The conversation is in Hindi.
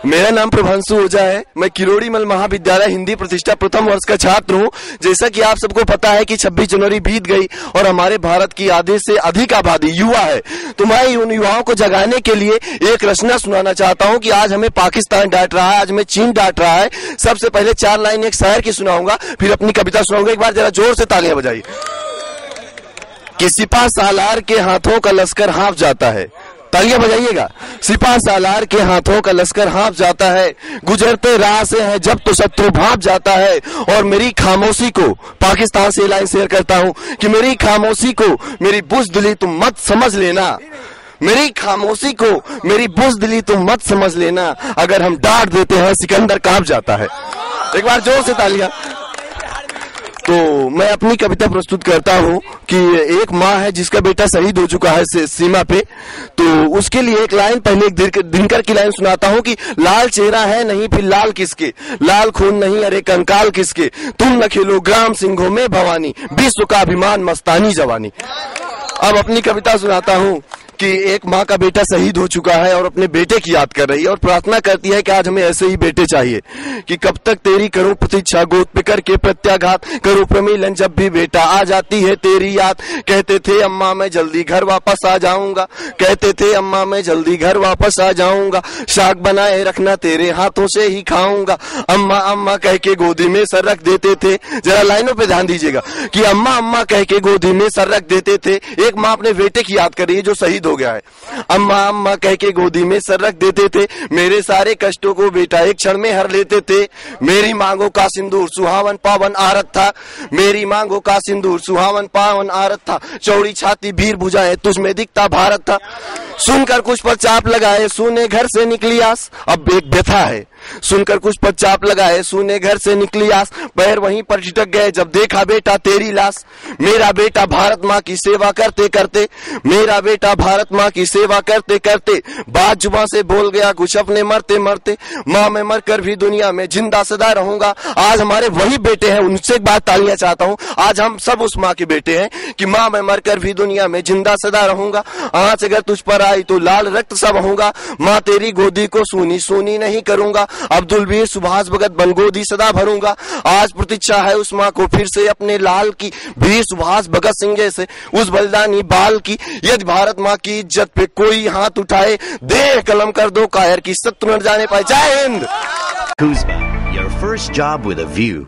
मेरा नाम प्रभांशु ओझा है। मैं किरोड़ी मल महाविद्यालय हिंदी प्रतिष्ठा प्रथम वर्ष का छात्र हूँ। जैसा कि आप सबको पता है कि 26 जनवरी बीत गई और हमारे भारत की आधे से अधिक आबादी युवा है। तो मैं उन युवाओं को जगाने के लिए एक रचना सुनाना चाहता हूँ कि आज हमें पाकिस्तान डांट रहा है, आज हमें चीन डांट रहा है। सबसे पहले 4 लाइन एक शायर की सुनाऊंगा, फिर अपनी कविता सुनाऊंगा। एक बार जरा जोर से तालियां बजाइए। कि सिपा सालार के हाथों का लश्कर हाँफ जाता है, तालियां बजाइएगा। सिपा सालार के हाथों का लश्कर हाँफ जाता है, गुजरते राह से है जब तो शत्रु भाप जाता है। और मेरी खामोशी को, पाकिस्तान से लाइन शेयर करता हूं कि मेरी खामोशी को मेरी बुज़दिली तुम मत समझ लेना, मेरी खामोशी को मेरी बुज़दिली तुम मत समझ लेना। अगर हम डांट देते हैं सिकंदर कांप जाता है। एक बार जोर से तालियां। तो मैं अपनी कविता प्रस्तुत करता हूँ कि एक माँ है जिसका बेटा शहीद हो चुका है सीमा पे। तो उसके लिए एक लाइन, पहले एक दिनकर की लाइन सुनाता हूँ कि लाल चेहरा है नहीं फिर लाल किसके, लाल खून नहीं अरे कंकाल किसके, तुम न खेलो ग्राम सिंहों में भवानी, विश्व का अभिमान मस्तानी जवानी। अब अपनी कविता सुनाता हूँ कि एक माँ का बेटा शहीद हो चुका है और अपने बेटे की याद कर रही है और प्रार्थना करती है कि आज हमें ऐसे ही बेटे चाहिए। कि कब तक तेरी करूं प्रतीक्षा, गोद पे करके प्रत्याघात करूं प्रमिलन, जब भी बेटा आ जाती है तेरी याद। कहते थे अम्मा मैं जल्दी घर वापस आ जाऊंगा, कहते थे अम्मा मैं जल्दी घर वापस आ जाऊंगा, शाक बनाए रखना तेरे हाथों से ही खाऊंगा। अम्मा अम्मा कह के गोदी में सर रख देते थे। जरा लाइनों पे ध्यान दीजिएगा कि अम्मा अम्मा कह के गोदी में सर रख देते थे। एक माँ अपने बेटे की याद कर रही है जो शहीद हो गया है। अम्मा अम्मा कह के गोदी में सर रख देते थे, मेरे सारे कष्टों को बेटा एक क्षण में हर लेते थे। मेरी मांगों का सिंदूर सुहावन पावन आरत था, मेरी मांगों का सिंदूर सुहावन पावन आरत था, चौड़ी छाती भीर भुजाएं तुझ में दिखता भारत था। सुनकर कुछ पर चाप लगाए सुने घर से निकली आस, अब एक व्यथा है। सुनकर कुछ पर चाप लगाए सुने घर से निकली आस, पैर वहीं पर झिटक गए जब देखा बेटा तेरी लाश। मेरा बेटा भारत माँ की सेवा करते करते, मेरा बेटा भारत माँ की सेवा करते करते, बात जुबान से बोल गया कुछ अपने मरते मरते। माँ मैं मरकर भी दुनिया में जिंदा सदा रहूंगा। आज हमारे वही बेटे हैं, उनसे एक बात तालियां चाहता हूँ। आज हम सब उस माँ के बेटे हैं कि माँ मैं मरकर भी दुनिया में जिंदा सदा रहूंगा। आँच अगर तुझ पर आई तो लाल रक्त सब होगा, माँ तेरी गोदी को सूनी सूनी नहीं करूंगा। अब्दुल वीर सुभाष भगत बन गोदी सदा भरूंगा। आज प्रतीक्षा है उस माँ को फिर से अपने लाल की, वीर सुभाष भगत सिंह जैसे उस बलिदानी बाल की। यदि भारत माँ की इज्जत पे कोई हाथ उठाए, देह कलम कर दो कायर की शत्रु न जाने पाए। जय Hind. Kuzma, your first job with a view.